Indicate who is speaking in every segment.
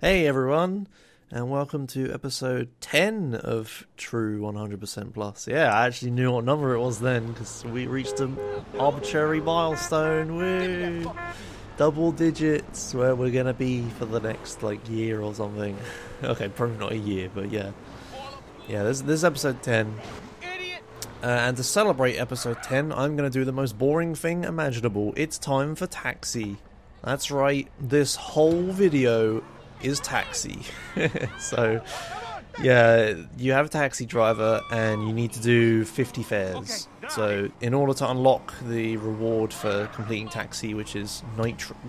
Speaker 1: Hey everyone, and welcome to episode 10 of True 100% Plus. Yeah, I actually knew what number it was then, because we reached an arbitrary milestone. Woo! Double digits, where we're gonna be for the next, year or something. Okay, probably not a year, but yeah. Yeah, this is episode 10. And to celebrate episode 10, I'm gonna do the most boring thing imaginable. It's time for Taxi. That's right, this whole video is Taxi. So, yeah, you have a taxi driver and you need to do 50 fares. So, in order to unlock the reward for completing Taxi, which is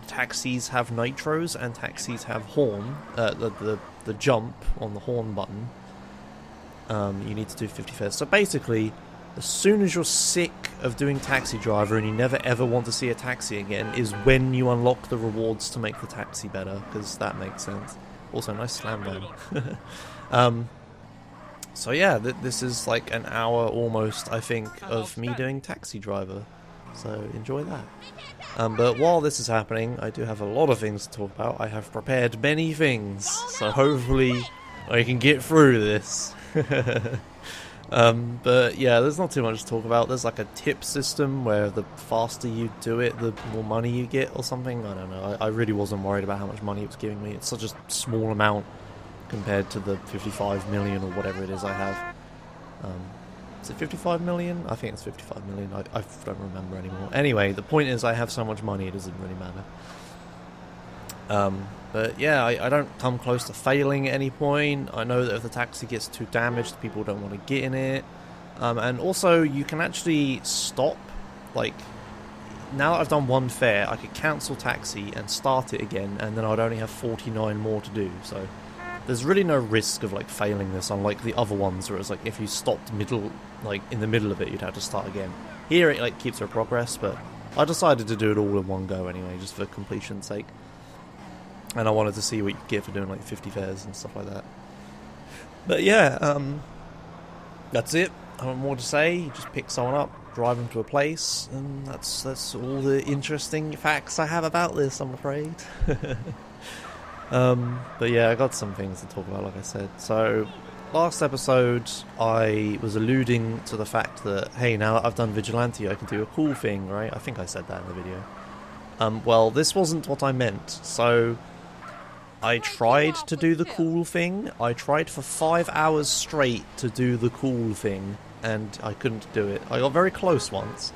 Speaker 1: taxis have nitros and taxis have horn, the jump on the horn button, you need to do 50 fares. So basically, as soon as you're sick of doing taxi driver and you never ever want to see a taxi again is when you unlock the rewards to make the taxi better, because that makes sense. Also, nice slam down. So yeah, this is like an hour almost, I think, of me doing taxi driver. So enjoy that. But while this is happening, I do have a lot of things to talk about. I have prepared many things, so hopefully I can get through this. But yeah, there's not too much to talk about. There's like a tip system where the faster you do it, the more money you get or something. I don't know. I really wasn't worried about how much money it was giving me. It's such a small amount compared to the 55 million or whatever it is I have. Is it 55 million? I think it's 55 million. I don't remember anymore. Anyway, the point is I have so much money it doesn't really matter. But yeah, I don't come close to failing at any point. I know that if the taxi gets too damaged, people don't want to get in it. And also, you can actually stop. Like, now that I've done one fare, I could cancel taxi and start it again, and then I'd only have 49 more to do. So there's really no risk of like failing this, unlike the other ones where it's like if you stopped in the middle of it, you'd have to start again. Here it like keeps your progress, but I decided to do it all in one go anyway, just for completion's sake. And I wanted to see what you get for doing like 50 fares and stuff like that. But yeah, that's it. I don't have more to say. You just pick someone up, drive them to a place, and that's all the interesting facts I have about this, I'm afraid. But yeah, I got some things to talk about, like I said. So, last episode, I was alluding to the fact that, hey, now that I've done Vigilante, I can do a cool thing, right? I think I said that in the video. Well, this wasn't what I meant. So, I tried to do the cool thing. I tried for 5 hours straight to do the cool thing, and I couldn't do it. I got very close once.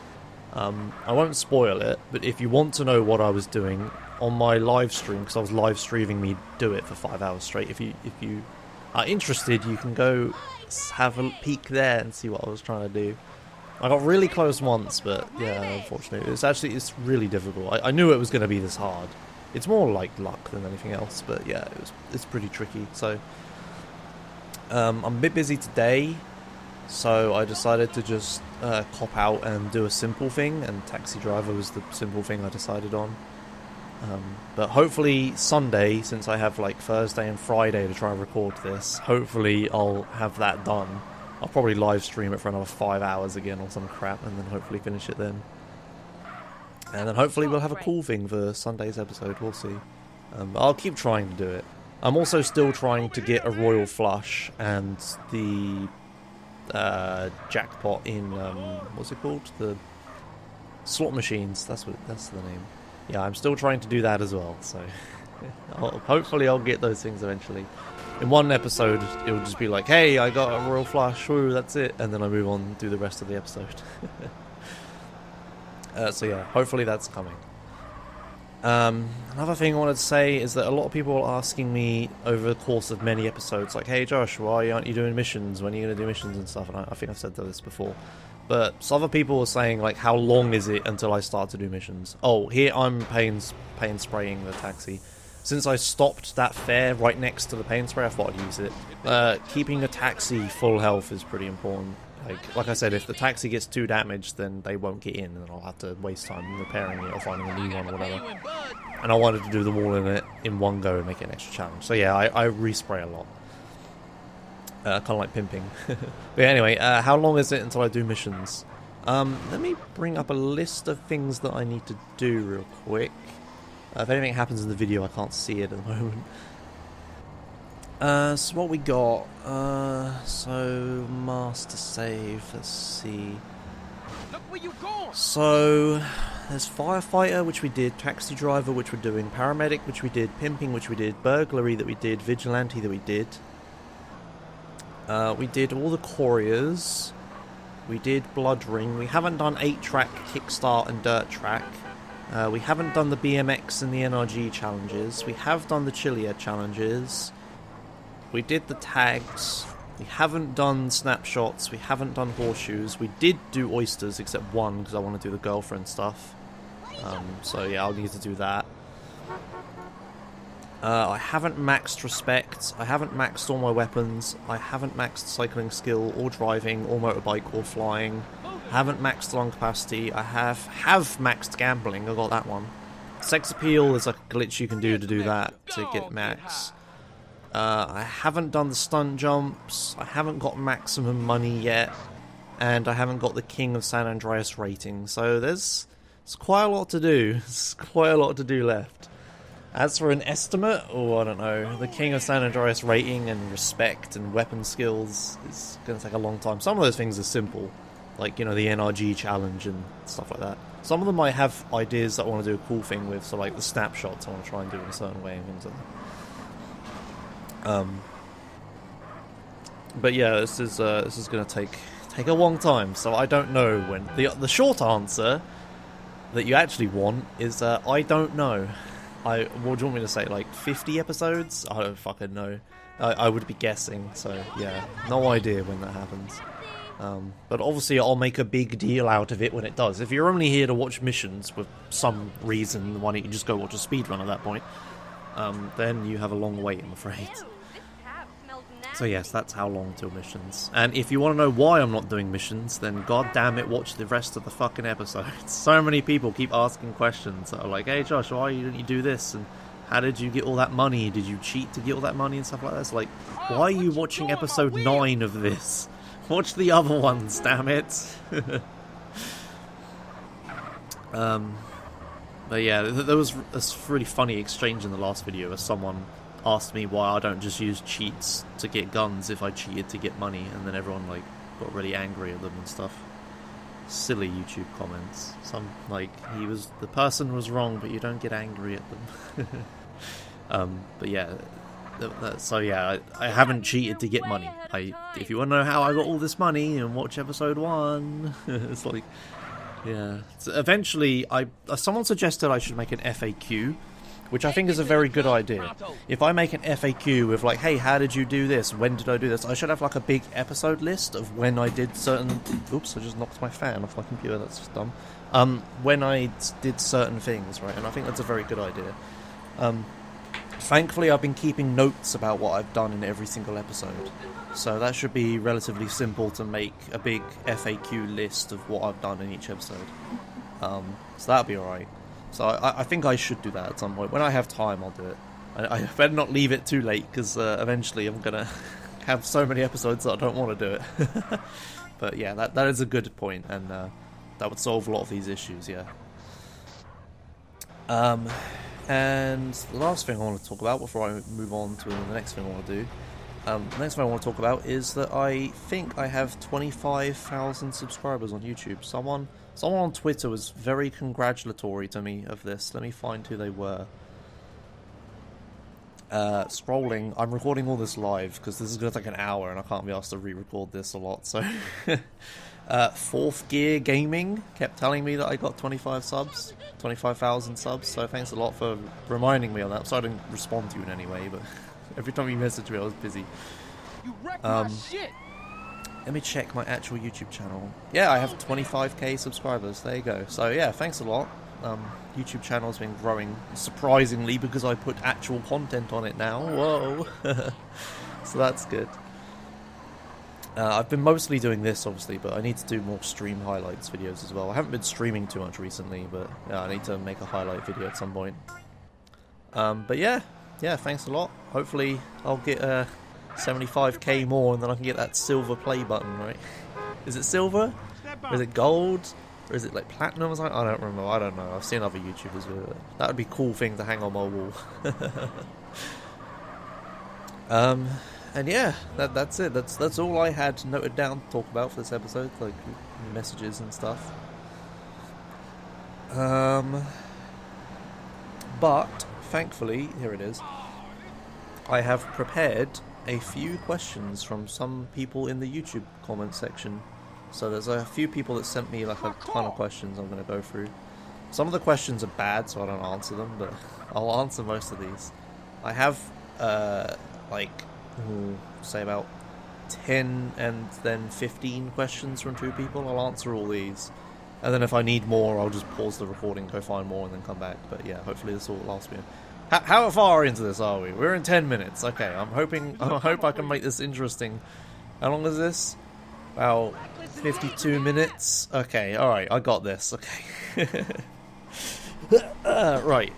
Speaker 1: I won't spoil it, but if you want to know what I was doing on my live stream, because I was live streaming me do it for 5 hours straight, if you are interested, you can go have a peek there and see what I was trying to do. I got really close once, but yeah, unfortunately, it's really difficult. I knew it was going to be this hard. It's more like luck than anything else, but yeah, it's pretty tricky. So I'm a bit busy today, so I decided to just cop out and do a simple thing, and taxi driver was the simple thing I decided on. But hopefully Sunday, since I have like Thursday and Friday to try and record this, hopefully I'll have that done. I'll probably live stream it for another 5 hours again or some crap, and then hopefully finish it then. And then hopefully we'll have a cool thing for Sunday's episode, we'll see. But I'll keep trying to do it. I'm also still trying to get a royal flush and the jackpot in, what's it called? The slot machines, that's the name. Yeah, I'm still trying to do that as well, so hopefully I'll get those things eventually. In one episode, it'll just be like, hey, I got a royal flush, woo, that's it, and then I move on and do the rest of the episode. So yeah, hopefully that's coming. Another thing I wanted to say is that a lot of people are asking me over the course of many episodes, like, hey Josh, why aren't you doing missions? When are you going to do missions and stuff? And I think I've said this before. But some other people were saying, like, how long is it until I start to do missions? Oh, here I'm pain spraying the taxi. Since I stopped that fare right next to the pain spray, I thought I'd use it. Keeping a taxi full health is pretty important. Like I said, if the taxi gets too damaged, then they won't get in, and I'll have to waste time repairing it or finding a new one or whatever. And I wanted to do them all in one go and make it an extra challenge. So yeah, I respray a lot. Kind of like pimping. But anyway, how long is it until I do missions? Let me bring up a list of things that I need to do real quick. If anything happens in the video, I can't see it at the moment. So what we got? So master save. Let's see.
Speaker 2: Look where you going.
Speaker 1: So there's firefighter, which we did, taxi driver, which we're doing, paramedic, which we did, pimping, which we did, burglary that we did, vigilante that we did. We did all the couriers. We did blood ring. We haven't done 8-track, kickstart, and dirt track. We haven't done the BMX and the NRG challenges. We have done the Chiliad challenges. We did the tags. We haven't done snapshots. We haven't done horseshoes. We did do oysters, except one, because I want to do the girlfriend stuff. So yeah, I'll need to do that. I haven't maxed respect. I haven't maxed all my weapons. I haven't maxed cycling skill, or driving, or motorbike, or flying. I haven't maxed lung capacity. I have maxed gambling. I got that one. Sex appeal is like a glitch you can do to do that, to get max. I haven't done the stunt jumps, I haven't got maximum money yet, and I haven't got the King of San Andreas rating, so there's quite a lot to do. There's quite a lot to do left. As for an estimate, I don't know, the King of San Andreas rating and respect and weapon skills is going to take a long time. Some of those things are simple, like, you know, the NRG challenge and stuff like that. Some of them I have ideas that I want to do a cool thing with, so like the snapshots I want to try and do in a certain way and things like that. But yeah, this is going to take a long time, so I don't know when. The short answer that you actually want is I don't know. What do you want me to say? Like 50 episodes? I don't fucking know. I would be guessing. So yeah, no idea when that happens. But obviously I'll make a big deal out of it when it does. If you're only here to watch missions for some reason, why don't you just go watch a speedrun at that point? Then you have a long wait, I'm afraid. So yes, that's how long till missions. And if you want to know why I'm not doing missions, then god damn it, watch the rest of the fucking episodes. So many people keep asking questions that are like, hey Josh, why didn't you do this? And how did you get all that money? Did you cheat to get all that money and stuff like that? It's like, why are you watching episode 9 of this? Watch the other ones, damn it. But yeah, there was a really funny exchange in the last video where someone asked me why I don't just use cheats to get guns if I cheated to get money, and then everyone like got really angry at them and stuff. Silly YouTube comments. Some like the person was wrong, but you don't get angry at them. But yeah, so yeah, I haven't cheated to get money. If you want to know how I got all this money, and watch episode 1. It's like, yeah. So eventually, someone suggested I should make an FAQ, which I think is a very good idea. If I make an FAQ with like, hey, how did you do this? When did I do this? I should have like a big episode list of when I did certain... Oops, I just knocked my fan off my computer, that's dumb. When I did certain things, right? And I think that's a very good idea. Thankfully, I've been keeping notes about what I've done in every single episode. So that should be relatively simple to make a big FAQ list of what I've done in each episode. So that'll be alright. So I think I should do that at some point. When I have time, I'll do it. I better not leave it too late, because eventually I'm going to have so many episodes that I don't want to do it. But yeah, that is a good point, and that would solve a lot of these issues, yeah. And the last thing I want to talk about before I move on to the next thing I want to do, the next thing I want to talk about is that I think I have 25,000 subscribers on YouTube. Someone on Twitter was very congratulatory to me of this. Let me find who they were. Scrolling. I'm recording all this live because this is going to take an hour and I can't be asked to re-record this a lot. So, Fourth Gear Gaming kept telling me that I got 25,000 subs. So thanks a lot for reminding me on that. So I didn't respond to you in any way, but every time you messaged me, I was busy.
Speaker 2: You wrecked my shit.
Speaker 1: Let me check my actual YouTube channel. Yeah, I have 25k subscribers. There you go. So yeah, thanks a lot. YouTube channel's been growing surprisingly because I put actual content on it now. Whoa. So that's good. I've been mostly doing this, obviously, but I need to do more stream highlights videos as well. I haven't been streaming too much recently, but yeah, I need to make a highlight video at some point. But yeah, thanks a lot. Hopefully I'll get 75k more and then I can get that silver play button, right? Is it silver? Or is it gold? Or is it like platinum or something? I don't remember. I don't know. I've seen other YouTubers do it. That would be a cool thing to hang on my wall. And yeah, that's it. That's all I had noted down to talk about for this episode, like messages and stuff. But thankfully, here it is. I have prepared a few questions from some people in the YouTube comment section. So there's a few people that sent me like a ton of questions I'm going to go through. Some of the questions are bad, so I don't answer them, but I'll answer most of these. I have say about 10 and then 15 questions from 2 people. I'll answer all these. And then if I need more, I'll just pause the recording, go find more, and then come back. But yeah, hopefully this will last me. How far into this are we? We're in 10 minutes. Okay, I hope I can make this interesting. How long is this? About 52 minutes. Okay, alright, I got this. Okay. Right.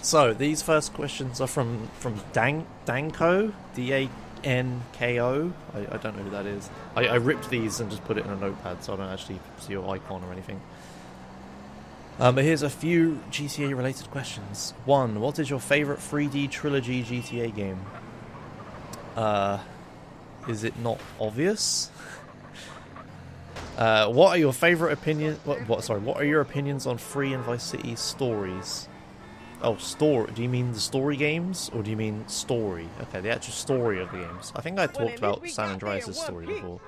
Speaker 1: So, these first questions are from Danko, D-A-N-K-O. I don't know who that is. I ripped these and just put it in a notepad, so I don't actually see your icon or anything. But here's a few GTA-related questions. 1. What is your favourite 3D trilogy GTA game? Is it not obvious? What are your favourite opinions? What are your opinions on Free and Vice City stories? Oh, story. Do you mean the story games, or do you mean story? Okay, the actual story of the games. I think I talked about San Andreas' story before.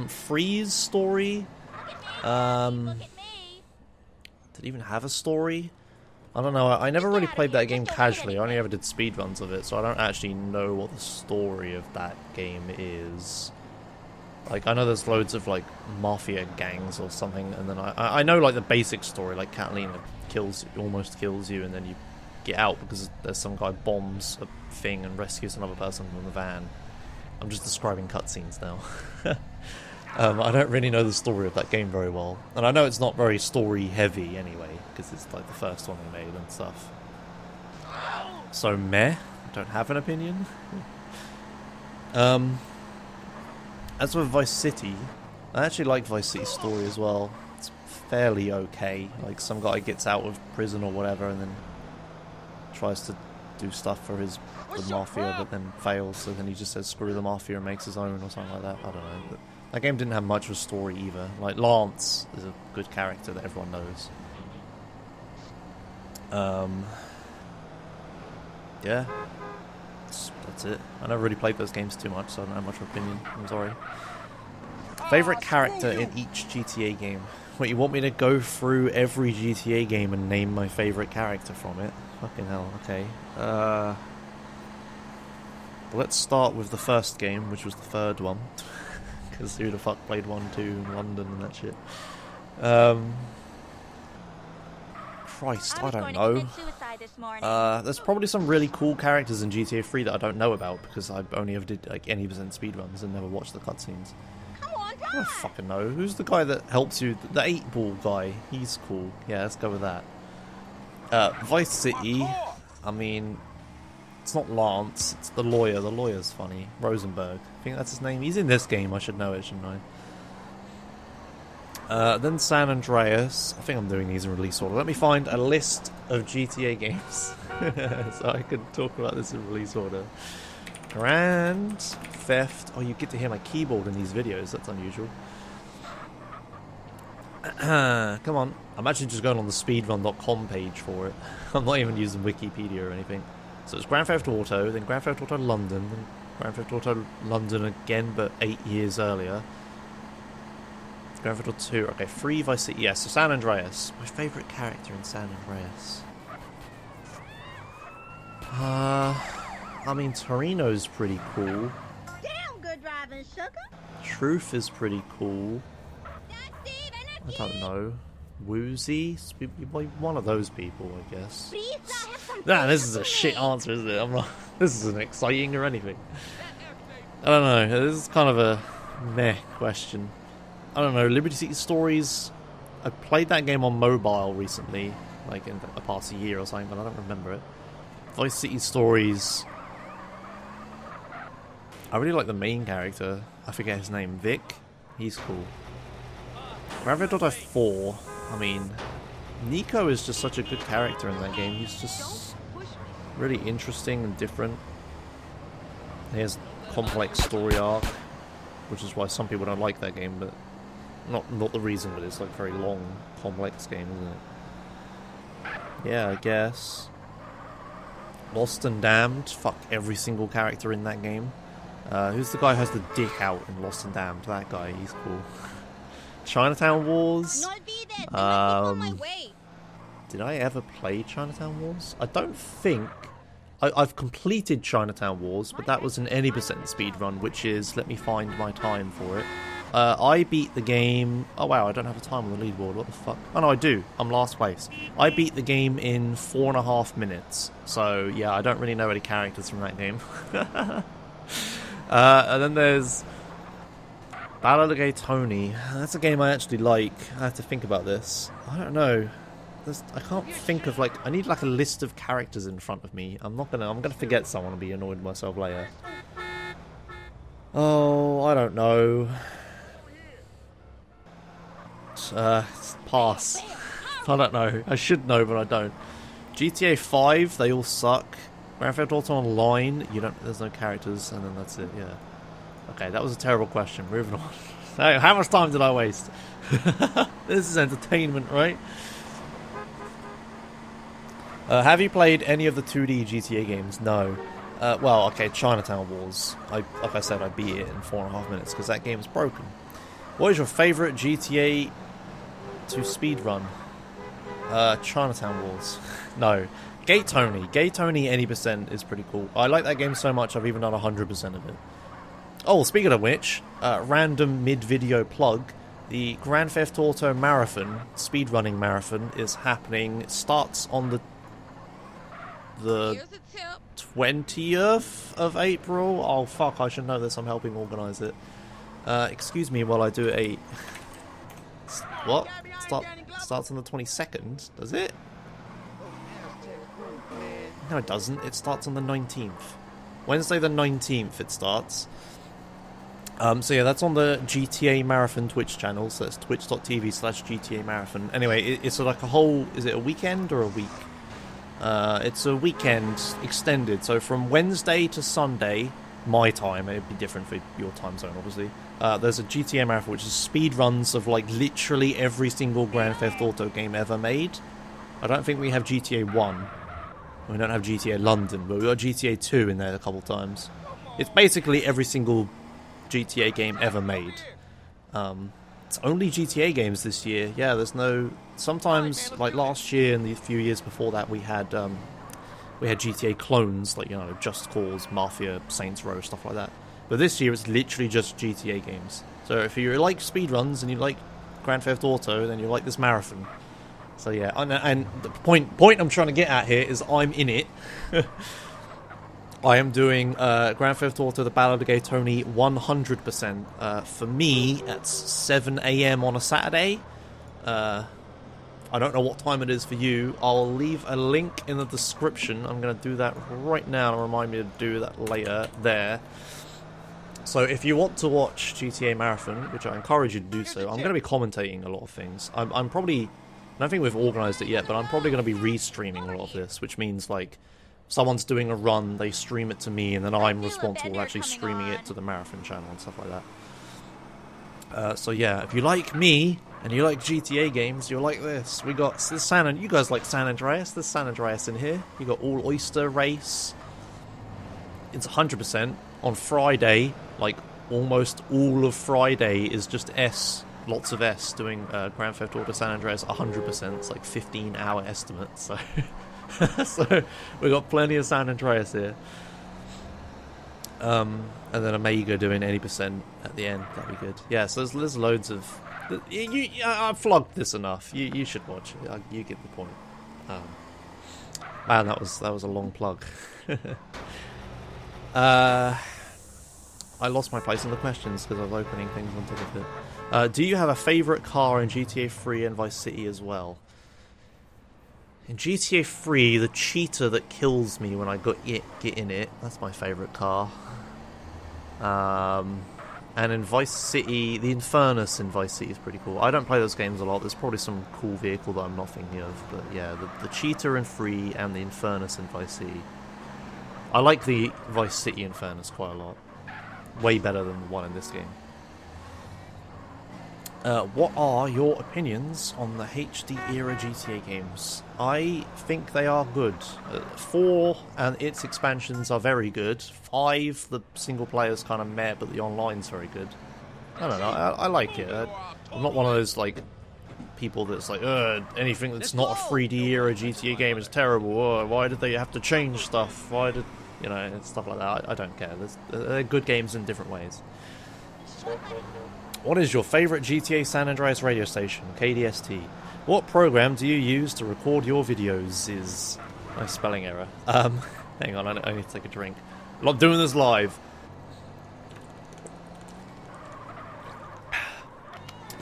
Speaker 1: Free's story. Did it even have a story? I don't know. I never really played that game casually. I only ever did speedruns of it, so I don't actually know what the story of that game is. Like, I know there's loads of, like, mafia gangs or something, and then I know, like, the basic story, like, Catalina almost kills you, and then you get out because there's some guy bombs a thing and rescues another person from the van. I'm just describing cutscenes now. I don't really know the story of that game very well, and I know it's not very story-heavy anyway, because it's, like, the first one they made and stuff. So, meh. I don't have an opinion. As for Vice City, I actually like Vice City's story as well. It's fairly okay. Like, some guy gets out of prison or whatever and then tries to do stuff for the mafia, but then fails, so then he just says screw the mafia and makes his own or something like that. I don't know. But that game didn't have much of a story either. Like, Lance is a good character that everyone knows. Yeah. That's it. I never really played those games too much, so I don't have much opinion. I'm sorry. Favourite character in each GTA game? Wait, you want me to go through every GTA game and name my favourite character from it? Fucking hell, okay. Let's start with the first game, which was the third one. Because who the fuck played 1, 2 in London and that shit? Christ, I don't know. There's probably some really cool characters in GTA 3 that I don't know about because I only ever did like any percent speedruns and never watched the cutscenes. I don't fucking know. Who's the guy that helps you? The 8-ball guy. He's cool. Yeah, let's go with that. Vice City. I mean, it's not Lance. It's the lawyer. The lawyer's funny. Rosenberg. I think that's his name. He's in this game. I should know it, shouldn't I? Then San Andreas. I think I'm doing these in release order. Let me find a list of GTA games so I can talk about this in release order. Grand Theft. Oh, you get to hear my keyboard in these videos. That's unusual. Come on. I'm actually just going on the speedrun.com page for it. I'm not even using Wikipedia or anything. So it's Grand Theft Auto, then Grand Theft Auto London, then Grand Theft Auto London again, but 8 years earlier. Grand Theft Auto 2. Okay, Free Vice City. Yes, so San Andreas. My favourite character in San Andreas. I mean, Torino's pretty cool.
Speaker 3: Damn good driving, sugar.
Speaker 1: Truth is pretty cool. I don't know. Woozy? One of those people, I guess. Nah, this is a shit answer, isn't it? I'm not. This isn't exciting or anything. I don't know. This is kind of a meh question. I don't know. Liberty City Stories. I played that game on mobile recently, like in the past year or something, but I don't remember it. Vice City Stories. I really like the main character. I forget his name. Vic. He's cool. Grand Theft Auto 4. I mean, Nico is just such a good character in that game. He's just really interesting and different. He has complex story arc, which is why some people don't like that game, but not the reason, but it's like a very long, complex game, isn't it? Yeah, I guess. Lost and Damned, fuck every single character in that game. Who's the guy who has the dick out in Lost and Damned? That guy, he's cool. Chinatown Wars. Did I ever play Chinatown Wars? I don't think. I've completed Chinatown Wars, but that was an any percent speedrun, which is, let me find my time for it. I beat the game... Oh wow, I don't have a time on the leaderboard, what the fuck? Oh no, I do. I'm last place. I beat the game in 4.5 minutes. So yeah, I don't really know any characters from that game. And then there's Ballad of Gay Tony. That's a game I actually like. I have to think about this. I don't know. I can't think of, like, I need like a list of characters in front of me. I'm gonna forget someone and be annoyed with myself later. Oh, I don't know. Pass. I don't know. I should know, but I don't. GTA 5, they all suck. Grand Theft Auto Online, there's no characters, and then that's it, yeah. Okay, that was a terrible question. Moving on. Hey, how much time did I waste? This is entertainment, right? Have you played any of the 2D GTA games? No. Well, okay, Chinatown Wars. Like I said, I beat it in 4.5 minutes because that game's broken. What is your favourite GTA to speedrun? Chinatown Wars. No. Gate Tony. Gate Tony any percent is pretty cool. I like that game so much I've even done 100% of it. Oh, speaking of which, random mid-video plug. The Grand Theft Auto Marathon, speedrunning marathon, is happening. It starts on the 20th of April. Oh fuck, I should know this. I'm helping organise it. Excuse me while I do a... What? Starts on the 22nd, does it? No, it doesn't. It starts on the 19th. Wednesday the 19th it starts. So yeah, that's on the GTA Marathon Twitch channel. So that's twitch.tv/GTA Marathon. Anyway, it's like a whole... Is it a weekend or a week? It's a weekend extended. So from Wednesday to Sunday, my time. It'd be different for your time zone, obviously. There's a GTA Marathon, which is speed runs of like literally every single Grand Theft Auto game ever made. I don't think we have GTA 1. We don't have GTA London, but we got GTA 2 in there a couple times. It's basically every single GTA game ever made. It's only GTA games this year. Yeah, there's no... Sometimes, like last year and the few years before that, we had GTA clones, like, you know, Just Cause, Mafia, Saints Row, stuff like that. But this year, it's literally just GTA games. So if you like speedruns and you like Grand Theft Auto, then you like this marathon. So yeah, and the point I'm trying to get at here is I'm in it. I am doing Grand Theft Auto The Ballad of Gay Tony 100%. For me, at 7 AM on a Saturday. I don't know what time it is for you. I'll leave a link in the description. I'm going to do that right now to remind me to do that later there. So if you want to watch GTA Marathon, which I encourage you to do so, I'm going to be commentating a lot of things. I'm probably... I don't think we've organised it yet, but I'm probably going to be restreaming a lot of this, which means, like, someone's doing a run, they stream it to me, and then I'm responsible for actually streaming it to the Marathon channel and stuff like that. So yeah, if you like me, and you like GTA games, you'll like this. We got this you guys like San Andreas? There's San Andreas in here. You got All Oyster Race. It's 100%. On Friday, like, almost all of Friday is just S. Lots of S doing Grand Theft Auto San Andreas 100%. It's like 15-hour estimate, so... so we got plenty of San Andreas here. And then Omega doing 80% at the end. That'd be good. Yeah, so there's loads of... I've flogged this enough. You should watch it. You get the point. Man, that was a long plug. I lost my place in the questions because I was opening things on top of it. Do you have a favourite car in GTA 3 and Vice City as well? In GTA 3, the cheetah that kills me when I get in it, that's my favourite car. And in Vice City, the Infernus in Vice City is pretty cool. I don't play those games a lot. There's probably some cool vehicle that I'm not thinking of. But yeah, the cheetah in 3 and the Infernus in Vice City I like the Vice City in fairness quite a lot. Way better than the one in this game. What are your opinions on the HD era GTA games? I think they are good. 4 and its expansions are very good. 5, the single player's kind of meh, but the online's very good. I don't know, I like it. I'm not one of those, like, people that's like, anything that's not a 3D era GTA game is terrible. Why did they have to change stuff? Why did, you know, and stuff like that. I don't care. They're good games in different ways. What is your favourite GTA San Andreas radio station? KDST. What program do you use to record your videos? Is my spelling error. Hang on, I need to take a drink. I'm not doing this live.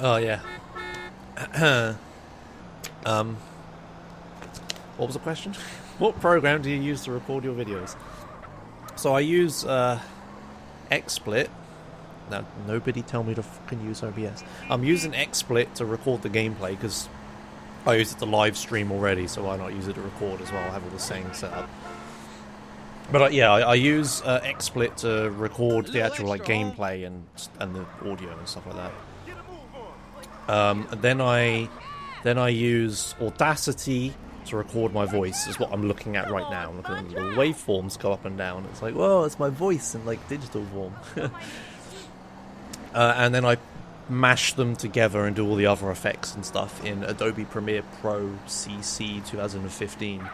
Speaker 1: Oh yeah. What was the question? What program do you use to record your videos? So I use XSplit. Now, nobody tell me to fucking use OBS. I'm using XSplit to record the gameplay because I use it to live stream already, so why not use it to record as well? I have all the same setup. But yeah, I use XSplit to record the actual like gameplay and the audio and stuff like that. Then I use Audacity to record my voice, is what I'm looking at right now. I'm looking at the little waveforms go up and down. It's like, whoa, it's my voice in like digital form. And then I mash them together and do all the other effects and stuff in Adobe Premiere Pro CC 2015,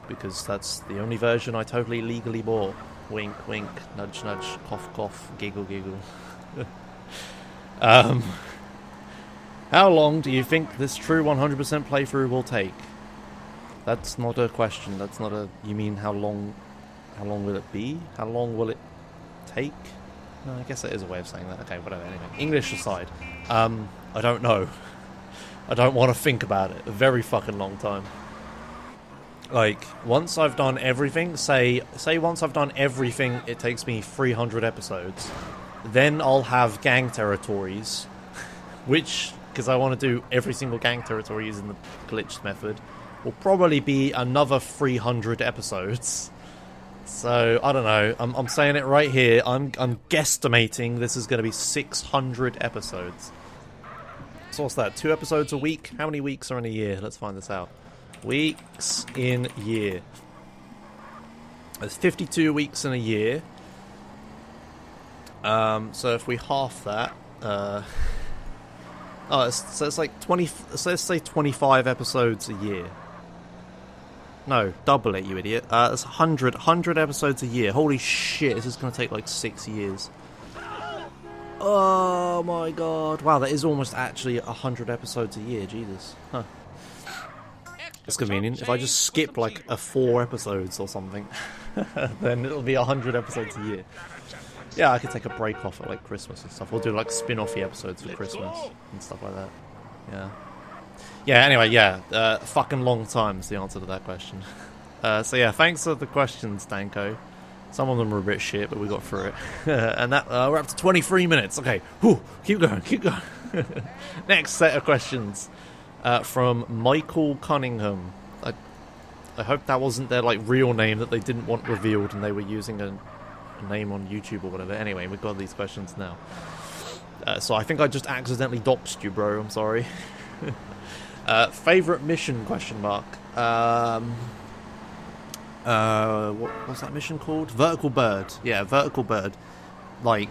Speaker 1: because that's the only version I totally legally bought. Wink, wink, nudge, nudge, cough, cough, giggle, giggle. How long do you think this true 100% playthrough will take? That's not a question. That's not a... You mean how long will it be? How long will it take? No, I guess that is a way of saying that. Okay, whatever. Anyway, English aside, I don't know. I don't want to think about it. A very fucking long time. Like, once I've done everything, say once I've done everything, it takes me 300 episodes. Then I'll have gang territories, which, because I want to do every single gang territory using the glitched method, will probably be another 300 episodes. So, I don't know, I'm saying it right here, I'm guesstimating this is going to be 600 episodes. So what's that, 2 episodes a week? How many weeks are in a year? Let's find this out. Weeks in year. There's 52 weeks in a year. So if we half that, so it's like 20, so let's say 25 episodes a year. No, double it, you idiot. That's 100 episodes a year. Holy shit, this is going to take like 6 years. Oh my god. Wow, that is almost actually 100 episodes a year, Jesus. Huh. It's convenient. If I just skip like 4 episodes or something, then it'll be 100 episodes a year. Yeah, I could take a break off at like Christmas and stuff. We'll do like spin-offy episodes for Christmas and stuff like that. Yeah. Yeah, anyway, yeah, fucking long time is the answer to that question. So yeah, thanks for the questions, Danko. Some of them were a bit shit, but we got through it. And that we're up to 23 minutes. Okay, whew, keep going, keep going. Next set of questions from Michael Cunningham. I hope that wasn't their like real name that they didn't want revealed and they were using a name on YouTube or whatever. Anyway, we've got these questions now. So I think I just accidentally doxed you, bro. I'm sorry. Favorite mission? Question mark. What's that mission called? Vertical Bird. Yeah, Vertical Bird. Like,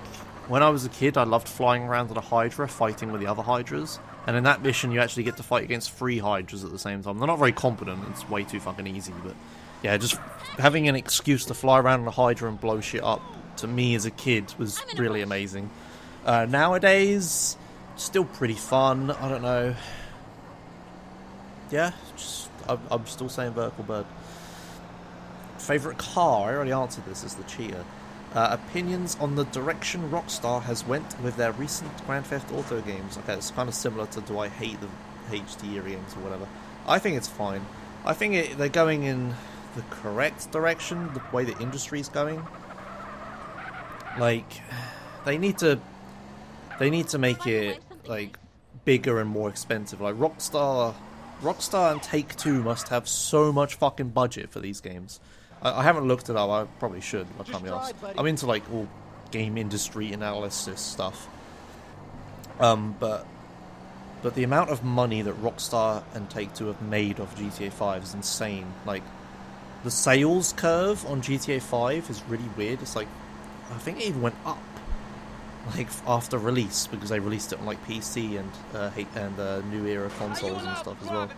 Speaker 1: when I was a kid, I loved flying around on a Hydra, fighting with the other Hydras. And in that mission, you actually get to fight against 3 Hydras at the same time. They're not very competent. It's way too fucking easy. But yeah, just having an excuse to fly around on a Hydra and blow shit up, to me as a kid, was really amazing. Nowadays, still pretty fun. I don't know. Yeah, I'm still saying Vertical Bird. Favourite car? I already answered this as the cheater. Opinions on the direction Rockstar has went with their recent Grand Theft Auto games. Okay, it's kind of similar to do I hate the HD era games or whatever. I think it's fine. I think they're going in the correct direction, the way the industry's going. Like, they need to make it like bigger and more expensive. Like Rockstar and Take-Two must have so much fucking budget for these games. I haven't looked it up. I probably should. I can't be asked. I'm into like all game industry analysis stuff. But the amount of money that Rockstar and Take-Two have made off GTA 5 is insane. Like, the sales curve on GTA 5 is really weird. It's like, I think it even went up, like, after release, because they released it on like PC and new era consoles and stuff as well.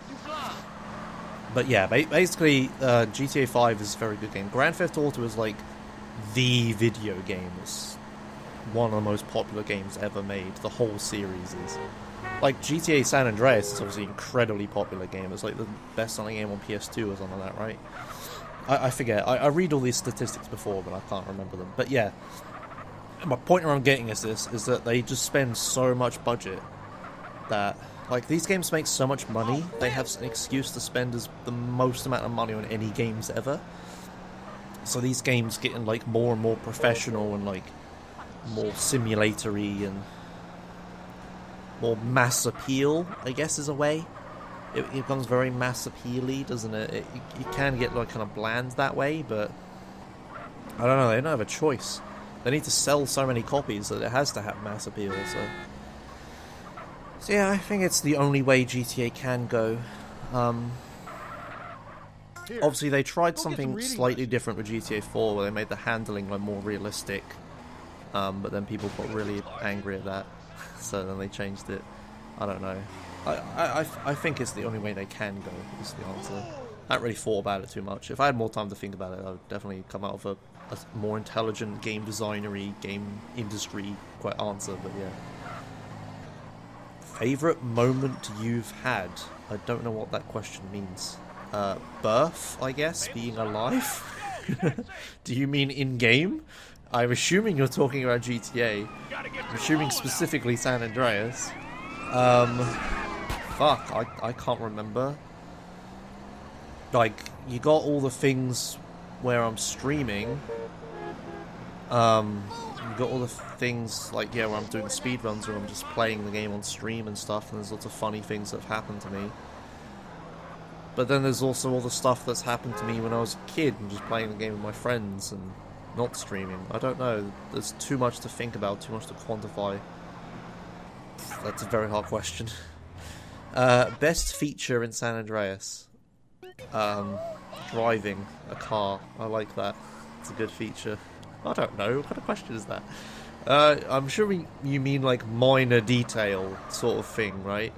Speaker 1: But yeah, basically, GTA 5 is a very good game. Grand Theft Auto is like the video game. It's one of the most popular games ever made. The whole series is. Like, GTA San Andreas is obviously an incredibly popular game. It's like the best-selling game on PS2 or something like that, right? I forget. I read all these statistics before, but I can't remember them. But yeah, my point where I'm getting is that they just spend so much budget that, like, these games make so much money, they have an excuse to spend the most amount of money on any games ever. So these games getting, like, more and more professional and, like, more simulatory and more mass appeal, I guess, is a way. It becomes very mass appeal-y, doesn't it? You can get, like, kind of bland that way, but I don't know, they don't have a choice. They need to sell so many copies that it has to have mass appeal, so yeah, I think it's the only way GTA can go. Obviously, they tried something slightly different with GTA 4, where they made the handling like more realistic, but then people got really angry at that, so then they changed it. I don't know. I think it's the only way they can go, is the answer. I haven't really thought about it too much. If I had more time to think about it, I would definitely come out with a more intelligent game designery, game industry answer, but yeah. Favourite moment you've had? I don't know what that question means. Birth, I guess? Being alive? Do you mean in-game? I'm assuming you're talking about GTA. I'm assuming specifically San Andreas. Fuck, I can't remember. Like, you got all the things where I'm streaming. You got all the things, like, yeah, where I'm doing speedruns, or I'm just playing the game on stream and stuff, and there's lots of funny things that have happened to me. But then there's also all the stuff that's happened to me when I was a kid, and just playing the game with my friends, and not streaming. I don't know, there's too much to think about, too much to quantify. That's a very hard question. Best feature in San Andreas? Driving a car. I like that. It's a good feature. I don't know. What kind of question is that? I'm sure you mean like minor detail sort of thing, right?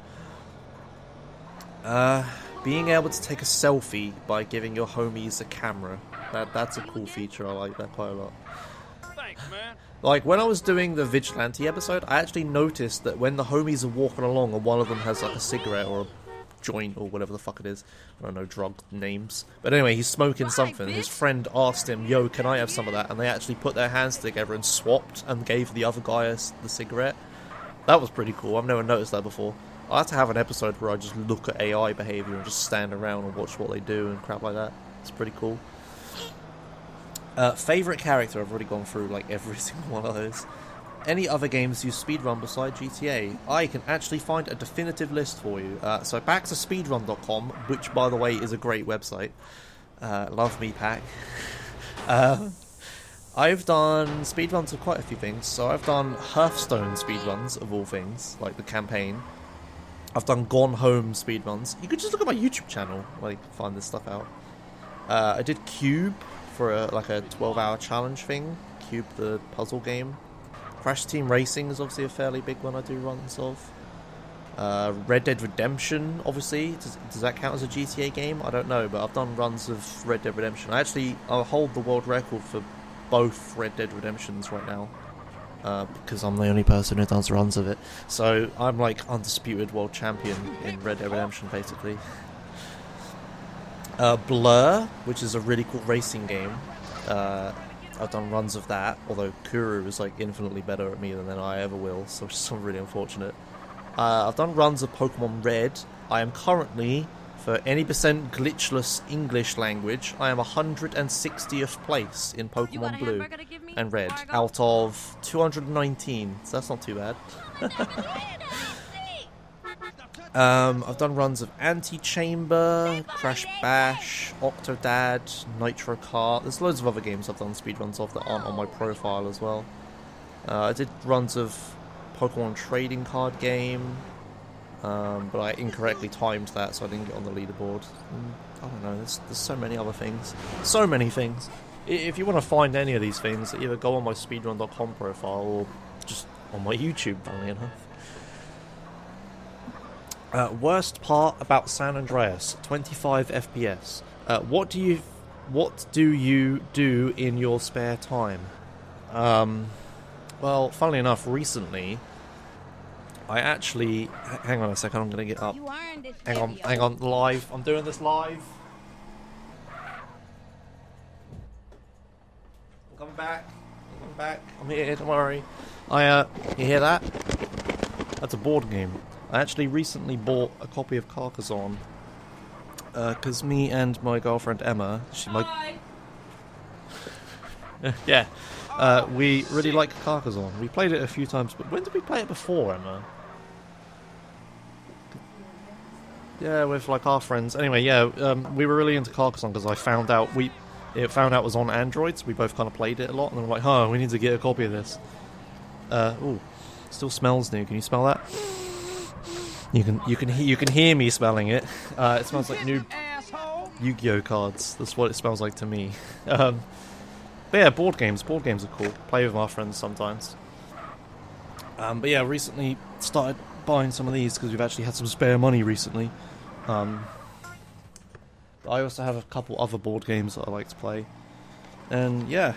Speaker 1: Being able to take a selfie by giving your homies a camera. That's a cool feature. I like that quite a lot.
Speaker 2: Thanks, man.
Speaker 1: Like, when I was doing the Vigilante episode, I actually noticed that when the homies are walking along and one of them has like a cigarette or a joint or whatever the fuck it is, I don't know drug names, but anyway, he's smoking something. His friend asked him, yo, can I have some of that? And they actually put their hands together and swapped and gave the other guy the cigarette. That was pretty cool. I've never noticed that before. I'll have to have an episode where I just look at AI behaviour and just stand around and watch what they do and crap like that. It's pretty cool. Favourite character? I've already gone through like every single one of those. Any other games you speedrun beside GTA? I can actually find a definitive list for you. So back to speedrun.com, which by the way is a great website. Love me, Pack. I've done speedruns of quite a few things. So I've done Hearthstone speedruns of all things, like the campaign. I've done Gone Home speedruns. You could just look at my YouTube channel, like find this stuff out. I did Cube for like a 12-hour challenge thing. Cube, the puzzle game. Crash Team Racing is obviously a fairly big one I do runs of. Red Dead Redemption, obviously. Does that count as a GTA game? I don't know, but I've done runs of Red Dead Redemption. I'll hold the world record for both Red Dead Redemptions right now. Because I'm the only person who does runs of it. So I'm like undisputed world champion in Red Dead Redemption, basically. Blur, which is a really cool racing game. I've done runs of that, although Kuru is like infinitely better at me than I ever will, so it's really unfortunate. I've done runs of Pokemon Red. I am currently, for any percent glitchless English language, I am 160th place in Pokemon Blue and Red, out of 219, so that's not too bad. I've done runs of Anti-Chamber, Crash Bash, Octodad, Nitro Kart. There's loads of other games I've done speedruns of that aren't on my profile as well. I did runs of Pokemon Trading Card Game, but I incorrectly timed that, so I didn't get on the leaderboard. I don't know, there's so many other things. So many things. If you want to find any of these things, either go on my speedrun.com profile or just on my YouTube, funnily enough. Worst part about San Andreas, 25 FPS. What do you do in your spare time? Well, funnily enough, recently, I actually... Hang on a second, I'm going to get up. Hang on, live. I'm doing this live. I'm coming back. I'm here, don't worry. You hear that? That's a board game. I actually recently bought a copy of Carcassonne. Because me and my girlfriend Emma... yeah. We really like Carcassonne. We played it a few times, but when did we play it before, Emma? Yeah, with like our friends. Anyway, yeah, we were really into Carcassonne because I found out it was on Android, so we both kind of played it a lot, and then we're like, we need to get a copy of this. Ooh, still smells new. Can you smell that? You can hear me smelling it. It smells like new Yu-Gi-Oh cards. That's what it smells like to me. But yeah, board games. Board games are cool. Play with our friends sometimes. But yeah, recently started buying some of these because we've actually had some spare money recently. I also have a couple other board games that I like to play. And yeah,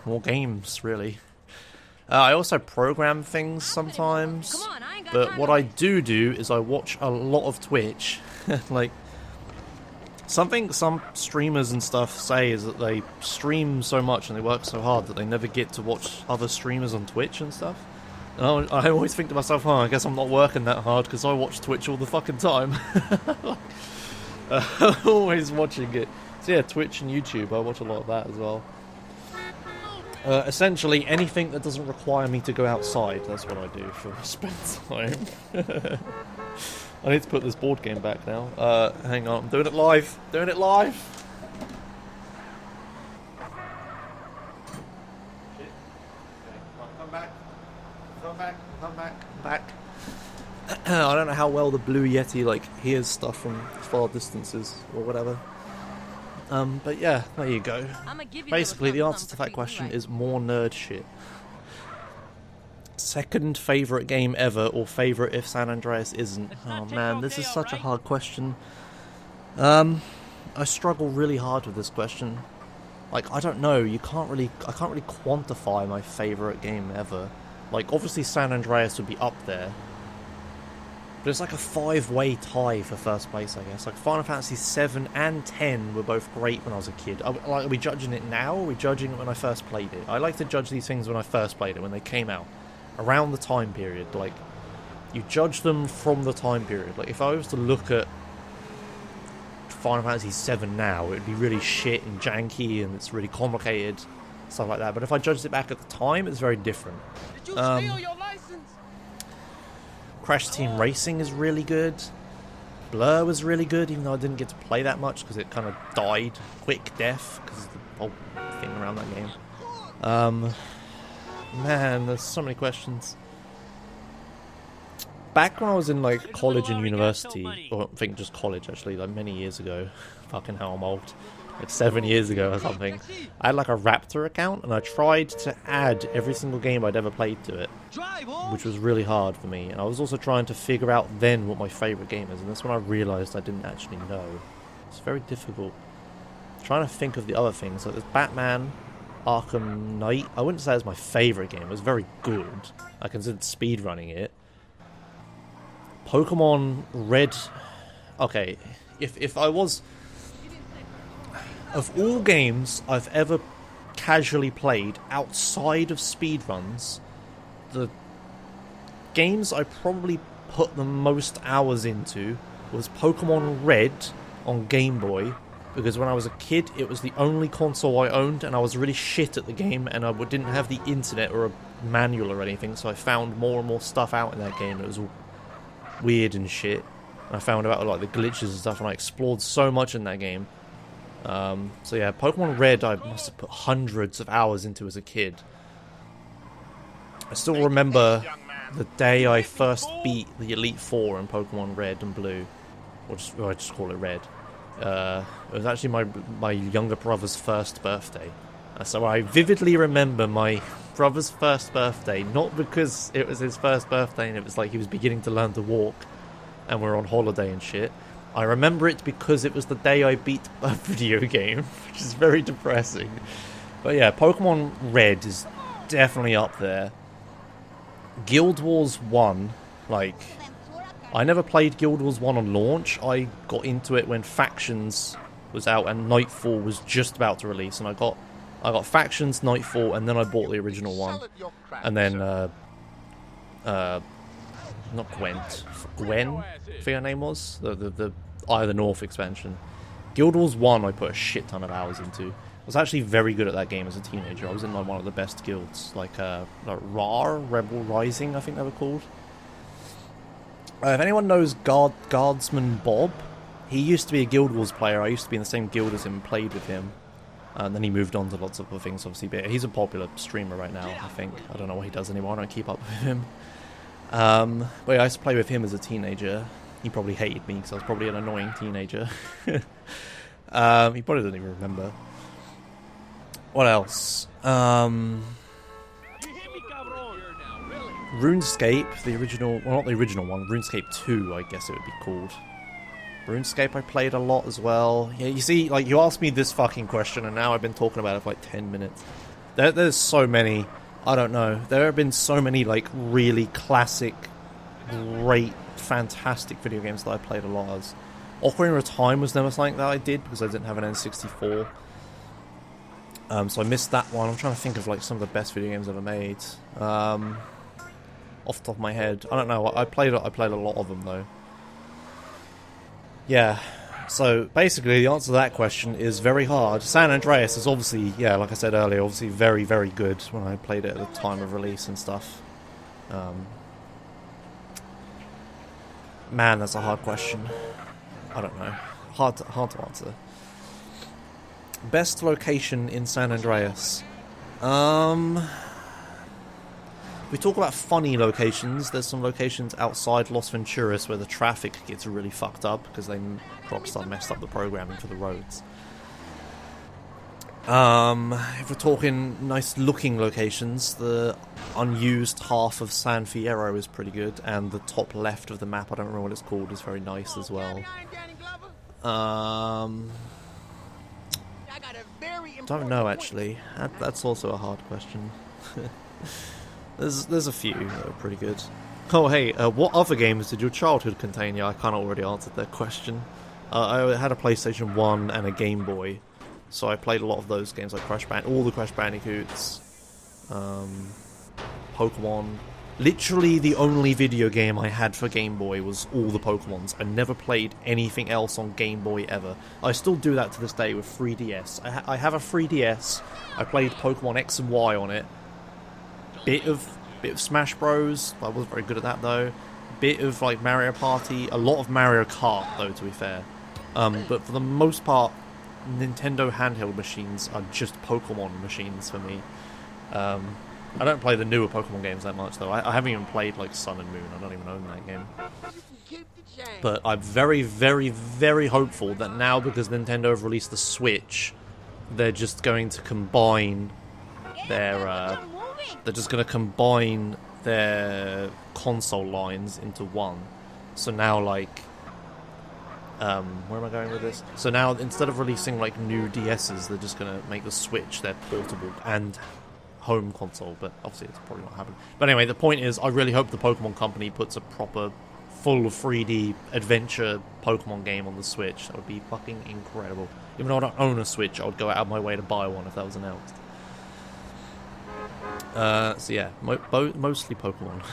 Speaker 1: more games, really. I also program things sometimes. But what I do is I watch a lot of Twitch. Like, something some streamers and stuff say is that they stream so much and they work so hard that they never get to watch other streamers on Twitch and stuff. And I always think to myself, I guess I'm not working that hard because I watch Twitch all the fucking time. Always watching it. So yeah, Twitch and YouTube, I watch a lot of that as well. Essentially, anything that doesn't require me to go outside, that's what I do for spare time. I need to put this board game back now. Hang on, I'm doing it live. Doing it live! Shit. Okay. Come back. I don't know how well the Blue Yeti, hears stuff from far distances, or whatever. But yeah, there you go. Basically, the answer to that question is more nerd shit. Second favourite game ever, or favourite if San Andreas isn't? Oh man, this is such a hard question. I struggle really hard with this question. I don't know, I can't really quantify my favourite game ever. Obviously San Andreas would be up there. But it's like a 5-way tie for first place, I guess. Final Fantasy 7 and 10 were both great when I was a kid. Are we judging it now, or are we judging it when I first played it? I like to judge these things when I first played it, when they came out. Around the time period. You judge them from the time period. If I was to look at Final Fantasy 7 now, it would be really shit and janky, and it's really complicated, stuff like that. But if I judged it back at the time, it's very different.
Speaker 2: Did you steal your license?
Speaker 1: Crash Team Racing is really good. Blur was really good, even though I didn't get to play that much because it kind of died. Quick death, because of the whole thing around that game. Man, there's so many questions. Back when I was in college and university, or I think just college actually, many years ago. Fucking hell, I'm old. 7 years ago or something. I had a Raptor account, and I tried to add every single game I'd ever played to it, which was really hard for me. And I was also trying to figure out then what my favourite game is, and that's when I realised I didn't actually know. It's very difficult. Trying to think of the other things, there's Batman, Arkham Knight. I wouldn't say it's my favourite game. It was very good. I considered speedrunning it. Pokemon Red. Okay, if I was... Of all games I've ever casually played outside of speedruns, the games I probably put the most hours into was Pokemon Red on Game Boy, because when I was a kid it was the only console I owned, and I was really shit at the game, and I didn't have the internet or a manual or anything, so I found more and more stuff out in that game that was all weird and shit. And I found out like the glitches and stuff, and I explored so much in that game. So yeah, Pokemon Red I must have put hundreds of hours into as a kid. I still remember the day I first beat the Elite Four in Pokemon Red and Blue. Or I just call it Red. It was actually my younger brother's first birthday. So I vividly remember my brother's first birthday, not because it was his first birthday and it was like he was beginning to learn to walk and we're on holiday and shit. I remember it because it was the day I beat a video game, which is very depressing. But yeah, Pokemon Red is definitely up there. Guild Wars 1, like, I never played Guild Wars 1 on launch. I got into it when Factions was out and Nightfall was just about to release, and I got Factions, Nightfall, and then I bought the original one. And then, not Gwent. Gwen, I think her name was? The Eye of the North expansion. Guild Wars 1 I put a shit ton of hours into. I was actually very good at that game as a teenager. I was in like one of the best guilds, like RAR, Rebel Rising, I think they were called. If anyone knows Guardsman Bob, he used to be a Guild Wars player. I used to be in the same guild as him, played with him. And then he moved on to lots of other things, obviously. But he's a popular streamer right now, I think. I don't know what he does anymore. I don't keep up with him. But yeah, I used to play with him as a teenager. He probably hated me because I was probably an annoying teenager. He probably doesn't even remember. What else? RuneScape, the original... Well, not the original one. RuneScape 2, I guess it would be called. RuneScape I played a lot as well. Yeah, you see, like, you asked me this fucking question, and now I've been talking about it for like 10 minutes. There's so many... I don't know. There have been so many, like, really classic, great, fantastic video games that I played a lot as. Ocarina of Time was never something that I did because I didn't have an N64. So I missed that one. I'm trying to think of, like, some of the best video games ever made. Off the top of my head. I don't know. I played a lot of them, though. Yeah. So, basically, the answer to that question is very hard. San Andreas is obviously, yeah, like I said earlier, obviously very, very good when I played it at the time of release and stuff. Man, that's a hard question. I don't know. Hard to answer. Best location in San Andreas. We talk about funny locations. There's some locations outside Los Venturas where the traffic gets really fucked up because Rockstar messed up the programming for the roads. If we're talking nice looking locations, the unused half of San Fierro is pretty good, and the top left of the map, I don't remember what it's called, is very nice as well. Don't know actually. That's also a hard question. There's a few that are pretty good. Oh hey, what other games did your childhood contain? Yeah, I kind of already answered that question. I had a PlayStation 1 and a Game Boy, so I played a lot of those games like all the Crash Bandicoots, Pokemon. Literally the only video game I had for Game Boy was all the Pokemons. I never played anything else on Game Boy ever. I still do that to this day with 3DS. I have a 3DS. I played Pokemon X and Y on it. Bit of Smash Bros. I wasn't very good at that though. Bit of like Mario Party. A lot of Mario Kart though, to be fair. But for the most part, Nintendo handheld machines are just Pokemon machines for me. I don't play the newer Pokemon games that much though. I haven't even played like Sun and Moon. I don't even own that game. But I'm very, very, very hopeful that now, because Nintendo have released the Switch, they're just going to combine their console lines into one. So now, like, where am I going with this? So now, instead of releasing like new DSs, they're just gonna make the Switch their portable and home console. But obviously, it's probably not happening. But anyway, the point is, I really hope the Pokemon Company puts a proper, full 3D adventure Pokemon game on the Switch. That would be fucking incredible. Even though I don't own a Switch, I would go out of my way to buy one if that was announced. So yeah, mostly Pokemon.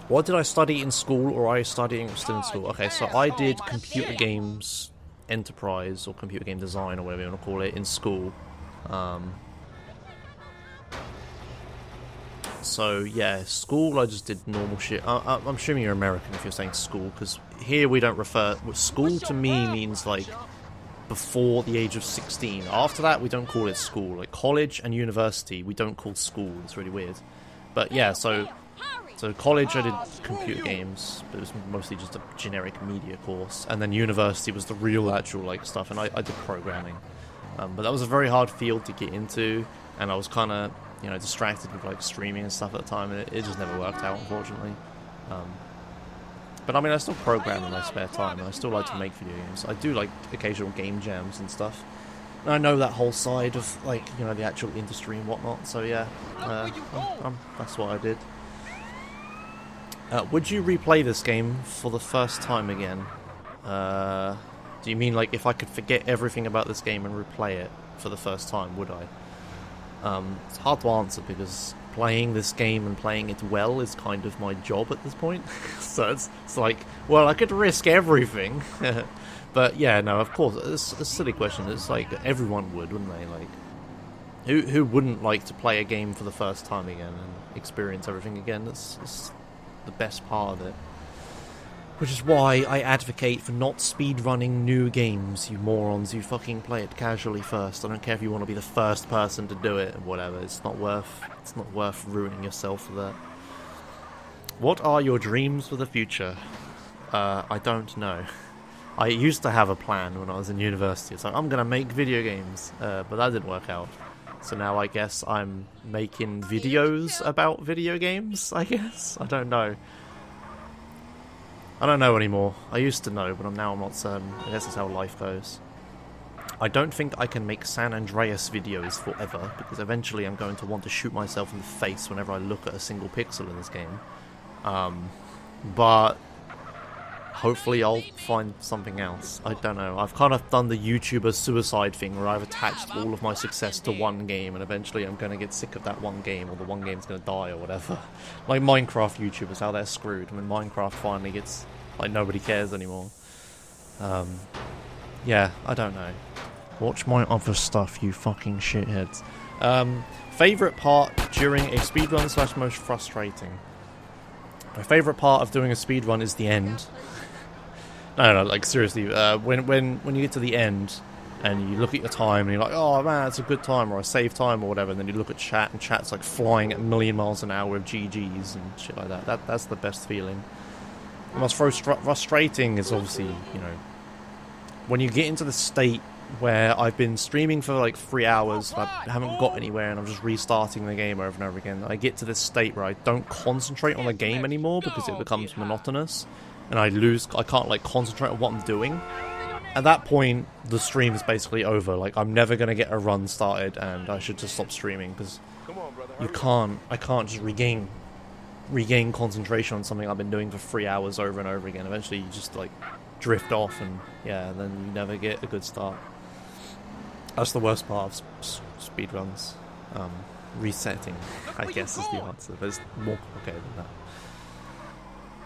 Speaker 1: What did I study in school, or are you studying still in school? Okay, so I did computer games enterprise, or computer game design, or whatever you want to call it, in school. So yeah, school I just did normal shit. I'm assuming you're American if you're saying school, because here we don't refer... School to me means like before the age of 16. After that we don't call it school. Like college and university we don't call school. It's really weird. But yeah, so college I did computer games, but it was mostly just a generic media course. And then university was the real actual like stuff, and I did programming. But that was a very hard field to get into, and I was kind of, you know, distracted with like streaming and stuff at the time, and it just never worked out, unfortunately. But I mean, I still program in my spare time, and I still like to make video games. I do like occasional game jams and stuff. And I know that whole side of like, you know, the actual industry and whatnot. So yeah, that's what I did. Would you replay this game for the first time again? Do you mean like if I could forget everything about this game and replay it for the first time, would I? It's hard to answer because playing this game and playing it well is kind of my job at this point. So it's like, well, I could risk everything. But yeah, no, of course, it's a silly question. It's like everyone would, wouldn't they? Like, who wouldn't like to play a game for the first time again and experience everything again? It's the best part of it. Which is why I advocate for not speedrunning new games, you morons. You fucking play it casually first. I don't care if you want to be the first person to do it or whatever. It's not worth ruining yourself for that. What are your dreams for the future? I don't know. I used to have a plan when I was in university. It's like, I'm gonna make video games, but that didn't work out. So now I guess I'm making videos about video games, I guess? I don't know. I don't know anymore. I used to know, but now I'm not certain. I guess that's how life goes. I don't think I can make San Andreas videos forever, because eventually I'm going to want to shoot myself in the face whenever I look at a single pixel in this game. But hopefully I'll find something else. I don't know. I've kind of done the YouTuber suicide thing where I've attached all of my success to one game, and eventually I'm going to get sick of that one game, or the one game's going to die or whatever. Like Minecraft YouTubers, how they're screwed when Minecraft finally gets... like nobody cares anymore. Yeah, I don't know. Watch my other stuff, you fucking shitheads. Favourite part during a speedrun / most frustrating? My favourite part of doing a speedrun is the end. No, like seriously, when you get to the end and you look at your time and you're like, oh man, it's a good time, or a save time or whatever, and then you look at chat and chat's like flying at a million miles an hour with GGs and shit like that. That's the best feeling. The most frustrating is obviously, you know, when you get into the state where I've been streaming for like 3 hours, I haven't got anywhere, and I'm just restarting the game over and over again. I get to this state where I don't concentrate on the game anymore because it becomes monotonous, and I can't like concentrate on what I'm doing. At that point, the stream is basically over. Like, I'm never going to get a run started, and I should just stop streaming, because I can't just regain concentration on something I've been doing for 3 hours over and over again. Eventually you just like drift off, and yeah, then you never get a good start. That's the worst part of speedruns. Resetting, I guess, is the answer, but it's more complicated than that.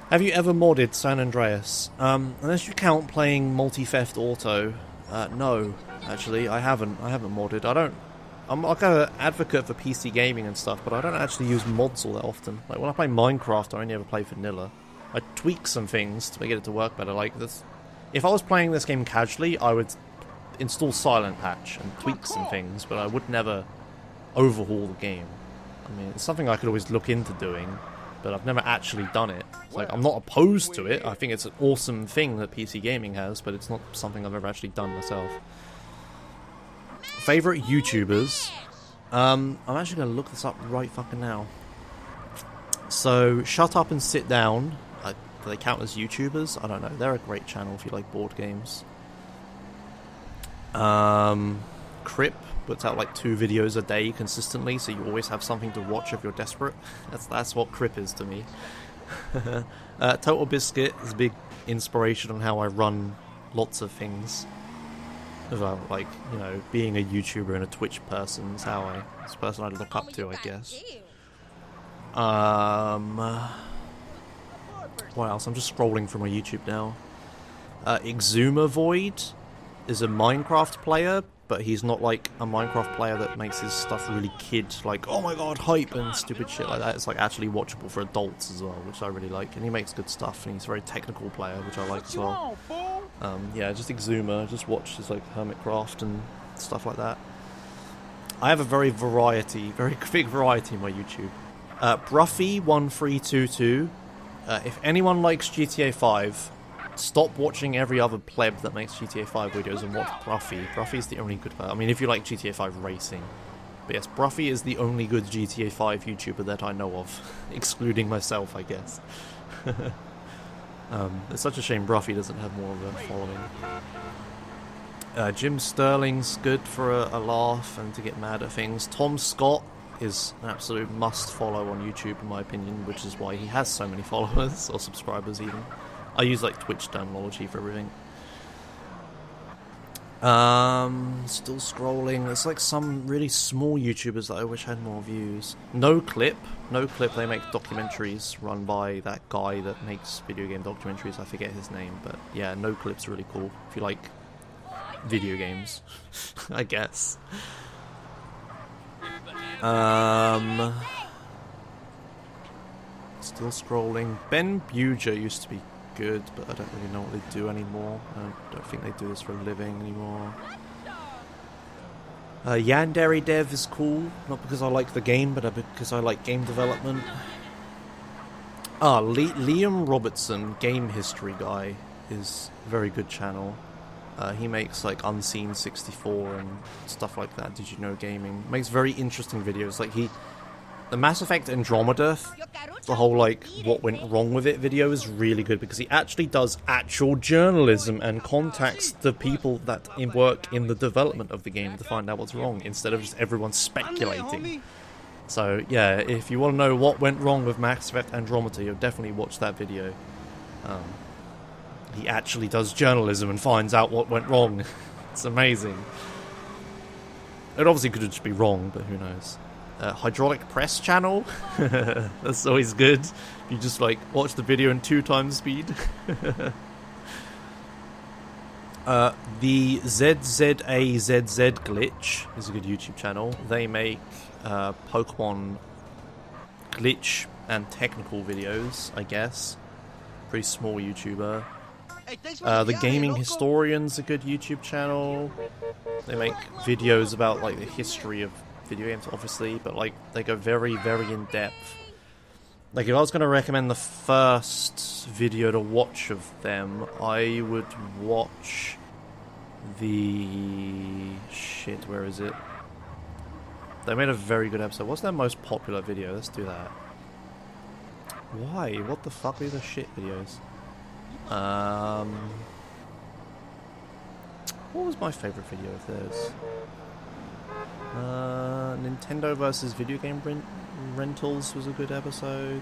Speaker 1: Have you ever modded San Andreas? Unless you count playing Multi-Theft Auto, no, actually, I haven't modded. I'm like an advocate for PC gaming and stuff, but I don't actually use mods all that often. Like, when I play Minecraft, I only ever play vanilla. I tweak some things to get it to work better. Like, this, if I was playing this game casually, I would install Silent Patch and tweak some things, but I would never overhaul the game. I mean, it's something I could always look into doing, but I've never actually done it. It's like, I'm not opposed to it. I think it's an awesome thing that PC gaming has, but it's not something I've ever actually done myself. Favorite YouTubers? I'm actually going to look this up right fucking now. So, Shut Up and Sit Down. Do they count as YouTubers? I don't know. They're a great channel if you like board games. Crip puts out like 2 videos a day consistently, so you always have something to watch if you're desperate. That's what Crip is to me. Total Biscuit is a big inspiration on how I run lots of things. Like, you know, being a YouTuber and a Twitch person is how this person I look up to, I guess. What else? I'm just scrolling through my YouTube now. Exuma Void is a Minecraft player, but he's not like a Minecraft player that makes his stuff really kid, like, oh my god, hype and stupid shit like that. It's like actually watchable for adults as well, which I really like. And he makes good stuff, and he's a very technical player, which I like as well. Yeah, just Exuma, just watch his like Hermitcraft and stuff like that. I have a very big variety in my YouTube. Bruffy1322. If anyone likes GTA 5, stop watching every other pleb that makes GTA 5 videos and watch Bruffy. Bruffy is the only good one. I mean, if you like GTA 5 racing. But yes, Bruffy is the only good GTA 5 YouTuber that I know of. Excluding myself, I guess. It's such a shame Bruffy doesn't have more of a following. Jim Sterling's good for a laugh and to get mad at things. Tom Scott is an absolute must follow on YouTube in my opinion, which is why he has so many followers, or subscribers even. I use like Twitch terminology for everything. Still scrolling. There's like some really small YouTubers that I wish had more views. No Clip, they make documentaries run by that guy that makes video game documentaries. I forget his name, but yeah, No Clip's really cool if you like video games, I guess. Still scrolling. Ben Buger used to be good, but I don't really know what they do anymore. I don't think they do this for a living anymore. Yandere Dev is cool, not because I like the game, but because I like game development. Liam Robertson, Game History Guy, is a very good channel. He makes like Unseen 64 and stuff like that. Did you know gaming? Makes very interesting videos. Like the Mass Effect Andromeda, the whole like what went wrong with it video is really good because he actually does actual journalism and contacts the people that work in the development of the game to find out what's wrong instead of just everyone speculating. So yeah, if you want to know what went wrong with Mass Effect Andromeda, you'll definitely watch that video. He actually does journalism and finds out what went wrong. It's amazing. It obviously could just be wrong, but who knows. Hydraulic Press channel. That's always good. You just like watch the video in 2 times speed. The ZZAZZ glitch is a good YouTube channel. They make Pokemon glitch and technical videos, I guess. Pretty small YouTuber. The Gaming Historian's a good YouTube channel. They make videos about like the history of video games, obviously, but like they go very, very in depth. Like if I was going to recommend the first video to watch of them, I would watch the where is it? They made a very good episode. What's their most popular video? Let's do that. Why? What the fuck are the shit videos? What was my favorite video of theirs? Nintendo versus video game rentals was a good episode.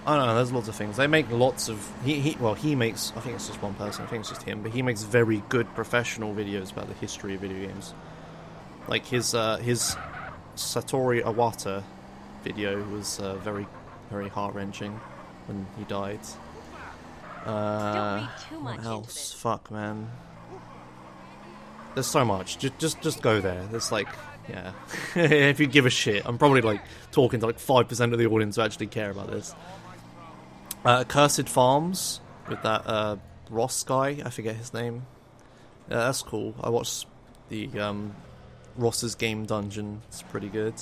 Speaker 1: I don't know, there's lots of things. They make lots of... He makes... I think it's just one person, I think it's just him, but he makes very good professional videos about the history of video games. Like his Satoru Iwata video was very, very heart-wrenching when he died. What else? Fuck, man. There's so much. Just go there. There's like, yeah. If you give a shit, I'm probably like talking to like 5% of the audience who actually care about this. Cursed Farms with that Ross guy. I forget his name. Yeah, that's cool. I watched the Ross's Game Dungeon. It's pretty good.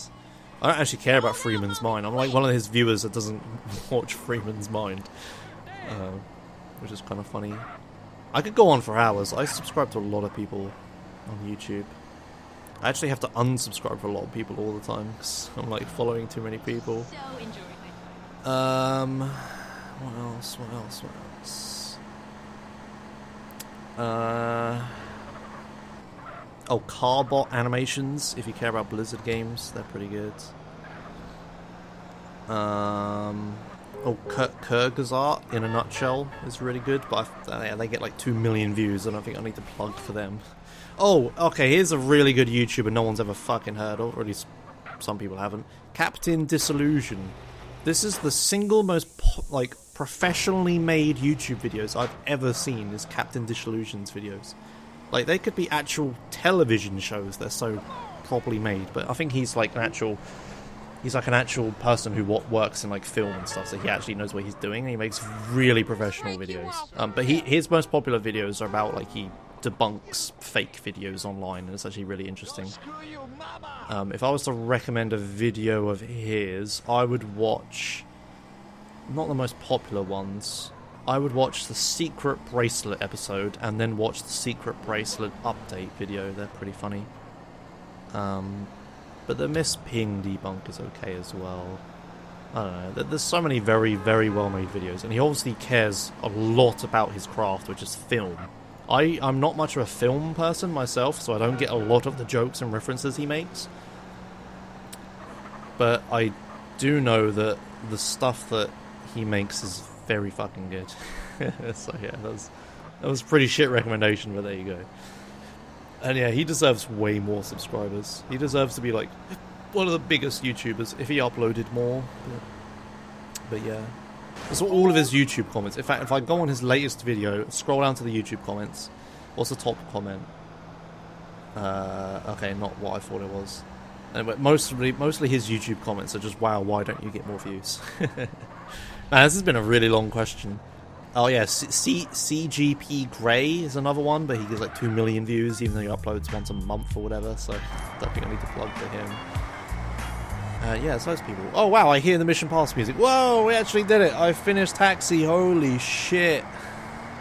Speaker 1: I don't actually care about Freeman's Mind. I'm like one of his viewers that doesn't watch Freeman's Mind. Which is kind of funny. I could go on for hours. I subscribe to a lot of people on YouTube. I actually have to unsubscribe for a lot of people all the time because I'm like following too many people. What else? Oh, Carbot Animations. If you care about Blizzard games, they're pretty good. Oh, Kurgazart in a nutshell is really good, but they get like 2 million views. I don't think I need to plug for them. Oh, okay, here's a really good YouTuber no one's ever fucking heard of, or at least some people haven't. Captain Disillusion. This is the single most professionally made YouTube videos I've ever seen. Is Captain Disillusion's videos. Like, they could be actual television shows. They're so properly made. But I think he's like an actual person who works in like film and stuff, so he actually knows what he's doing, and he makes really professional videos. But his most popular videos are about, like, he debunks fake videos online, and it's actually really interesting. If I was to recommend a video of his, I would watch, not the most popular ones, I would watch the Secret Bracelet episode, and then watch the Secret Bracelet update video. They're pretty funny. But the Miss Ping debunk is okay as well. I don't know. There's so many very, very well-made videos, and he obviously cares a lot about his craft, which is film. I'm not much of a film person myself, so I don't get a lot of the jokes and references he makes. But I do know that the stuff that he makes is very fucking good. So yeah, that was a pretty shit recommendation, but there you go. And yeah, he deserves way more subscribers. He deserves to be like one of the biggest YouTubers if he uploaded more. But yeah. So all of his YouTube comments. In fact, if I go on his latest video, scroll down to the YouTube comments. What's the top comment? Okay, not what I thought it was. Anyway, mostly his YouTube comments are just, wow, why don't you get more views? Man, this has been a really long question. Oh yeah, CGP Grey is another one, but he gets like 2 million views, even though he uploads once a month or whatever, so I don't think I need to plug for him. Yeah, it's those people. Oh wow, I hear the Mission Pass music. Whoa, we actually did it. I finished Taxi, holy shit.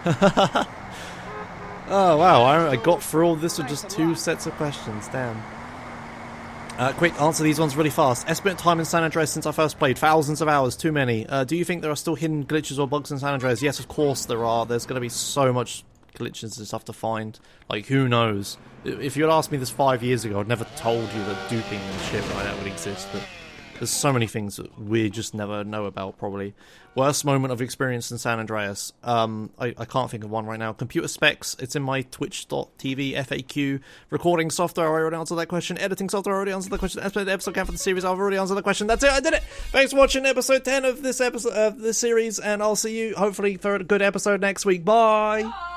Speaker 1: Oh wow, I got through all this with just 2 sets of questions, damn. Quick, answer these ones really fast. Estimate time in San Andreas since I first played. Thousands of hours, too many. Do you think there are still hidden glitches or bugs in San Andreas? Yes, of course there are. There's going to be so much glitches and stuff to find. Like, who knows? If you had asked me this 5 years ago, I'd never told you that duping and shit like that would exist. But there's so many things that we just never know about, probably. Worst moment of experience in San Andreas. I can't think of one right now. Computer specs, it's in my twitch.tv FAQ. Recording software, I already answered that question. Editing software, I already answered that question. Episode count for the series, I've already answered that question. That's it, I did it! Thanks for watching episode 10 of this series, and I'll see you, hopefully, for a good episode next week. Bye!